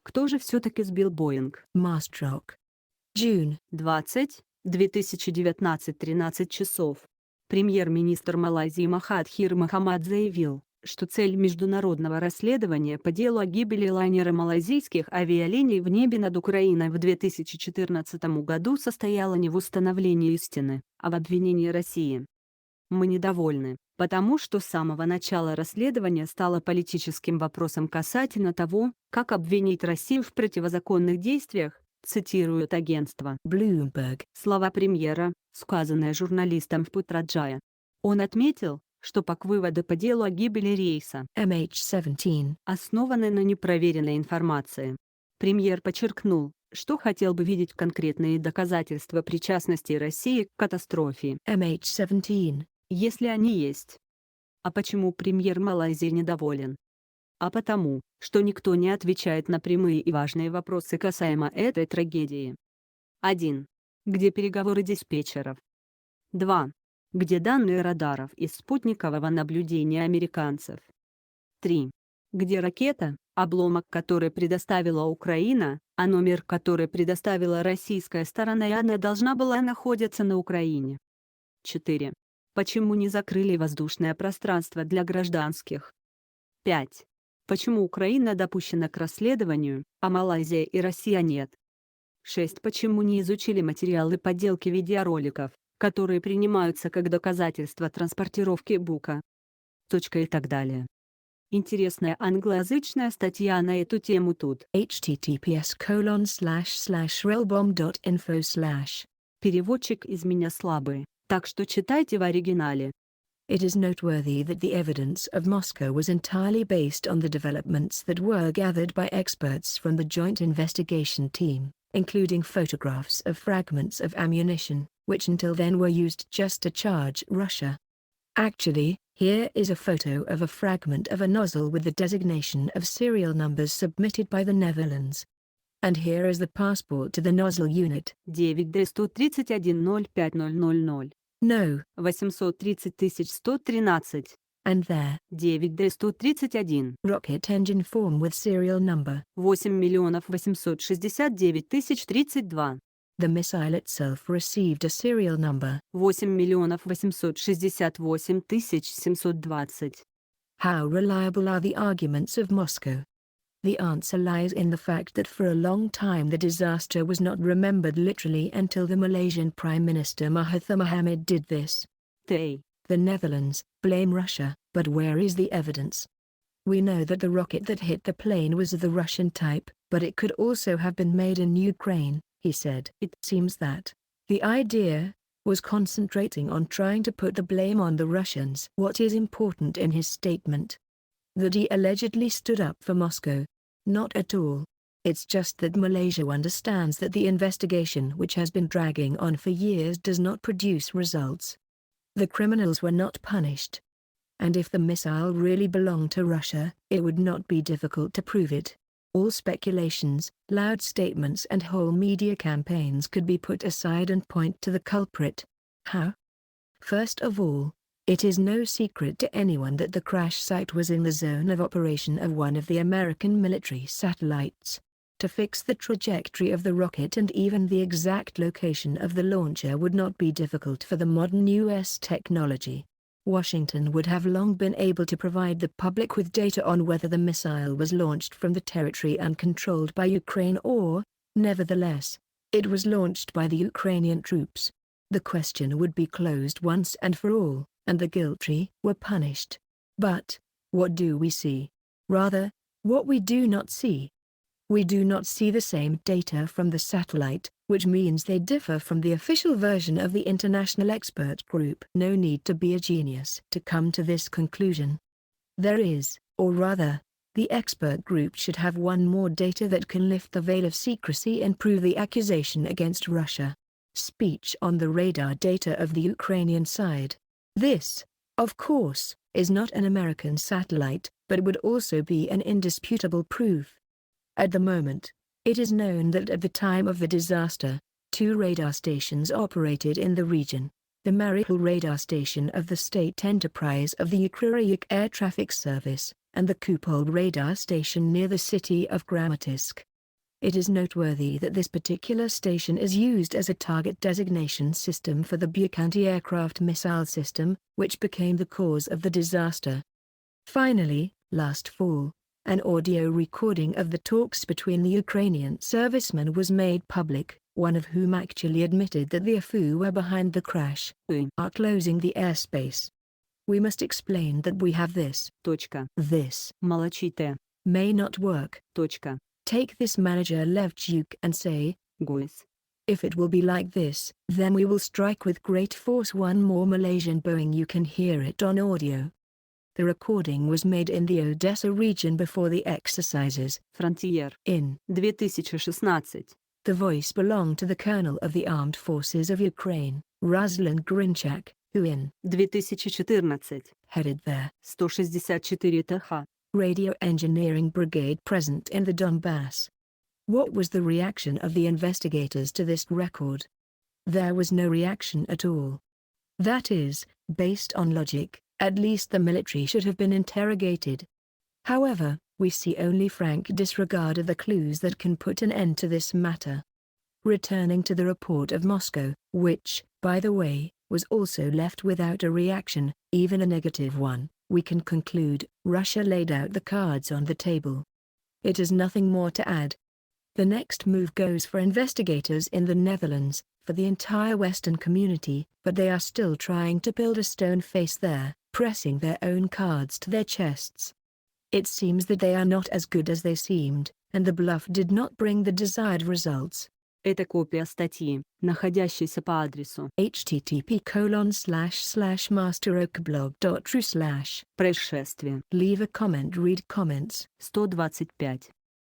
Кто же все-таки сбил Боинг? Masterok. June 20, 2019 13 часов. Премьер-министр Малайзии Махатхир Мохамад заявил, что цель международного расследования по делу о гибели лайнера малайзийских авиалиний в небе над Украиной в 2014 году состояла не в установлении истины, а в обвинении России. Мы недовольны, потому что с самого начала расследования стало политическим вопросом касательно того, как обвинить Россию в противозаконных действиях, цитирует агентство Bloomberg. слова премьера, сказанные журналистом в Путраджая. Он отметил, что выводы по делу о гибели рейса MH17 основаны на непроверенной информации. Премьер подчеркнул, что хотел бы видеть конкретные доказательства причастности России к катастрофе, MH17 если они есть. А почему премьер Малайзии недоволен? А потому, что никто не отвечает на прямые и важные вопросы касаемо этой трагедии. 1. Где переговоры диспетчеров? 2. Где данные радаров и спутникового наблюдения американцев? 3. Где ракета, обломок которой предоставила Украина, а номер который предоставила российская сторона, и она должна была находиться на Украине? 4. Почему не закрыли воздушное пространство для гражданских? 5. Почему Украина допущена к расследованию, а Малайзия и Россия нет? 6. Почему не изучили материалы подделки видеороликов, которые принимаются как доказательство транспортировки бука? И так далее. Интересная англоязычная статья на эту тему тут. https://relbom.info/ Переводчик из меня слабый, так что читайте в оригинале. It is noteworthy that the evidence of Moscow was entirely based on the developments that were gathered by experts from the Joint Investigation Team, including photographs of fragments of ammunition, which until then were used just to charge Russia. Actually, here is a photo of a fragment of a nozzle with the designation of serial numbers submitted by the Netherlands. And here is the passport to the nozzle unit. 9D131 05000. No. 830 113. And there. 9D131. Rocket engine form with serial number. 8 869 032. The missile itself received a serial number. 8 868 720. How reliable are the arguments of Moscow? The answer lies in the fact that for a long time the disaster was not remembered literally until the Malaysian Prime Minister Mahathir Mohamad did this. They, the Netherlands, blame Russia, but where is the evidence? We know that the rocket that hit the plane was of the Russian type, but it could also have been made in Ukraine, he said. It seems that the idea was concentrating on trying to put the blame on the Russians. What is important in his statement? That he allegedly stood up for Moscow. Not at all. It's just that Malaysia understands that the investigation which has been dragging on for years does not produce results. The criminals were not punished. And if the missile really belonged to Russia, it would not be difficult to prove it. All speculations, loud statements and whole media campaigns could be put aside and point to the culprit. How? First of all, it is no secret to anyone that the crash site was in the zone of operation of one of the American military satellites. To fix the trajectory of the rocket and even the exact location of the launcher would not be difficult for the modern US technology. Washington would have long been able to provide the public with data on whether the missile was launched from the territory uncontrolled by Ukraine or, nevertheless, it was launched by the Ukrainian troops. The question would be closed once and for all, and the guilty were punished. But, what do we see? Rather, what we do not see. We do not see the same data from the satellite, which means they differ from the official version of the international expert group. No need to be a genius to come to this conclusion. There is, or rather, the expert group should have one more data that can lift the veil of secrecy and prove the accusation against Russia. Speech on the radar data of the Ukrainian side. This, of course, is not an American satellite, but would also be an indisputable proof. At the moment, it is known that at the time of the disaster, 2 radar stations operated in the region. The Mariupol radar station of the state enterprise of the Ukrainian Air Traffic Service, and the Kupol radar station near the city of Kramatorsk. It is noteworthy that this particular station is used as a target designation system for the Buk anti-aircraft missile system, which became the cause of the disaster. Finally, last fall, an audio recording of the talks between the Ukrainian servicemen was made public, one of whom actually admitted that the AFU were behind the crash, are closing the airspace. We must explain that we have this. This Молчите. may not work. Take this manager Levchuk and say, Guys. if it will be like this, then we will strike with great force one more Malaysian Boeing. You can hear it on audio. The recording was made in the Odessa region before the exercises. Frontier. In 2016. the voice belonged to the colonel of the armed forces of Ukraine, Ruslan Grinchak, who in 2014. headed their 164 ТХ. radio engineering brigade present in the Donbass. What was the reaction of the investigators to this record? There was no reaction at all. That is, based on logic, at least the military should have been interrogated. However, we see only frank disregard of the clues that can put an end to this matter. Returning to the report of Moscow, which, by the way, was also left without a reaction, even a negative one, we can conclude, Russia laid out the cards on the table. It is nothing more to add. The next move goes for investigators in the Netherlands, for the entire Western community, but they are still trying to build a stone face there, pressing their own cards to their chests. It seems that they are not as good as they seemed, and the bluff did not bring the desired results. Это копия статьи, находящейся по адресу http://masterokblog.ru/ Происшествие. Leave a comment. Read comments. 125.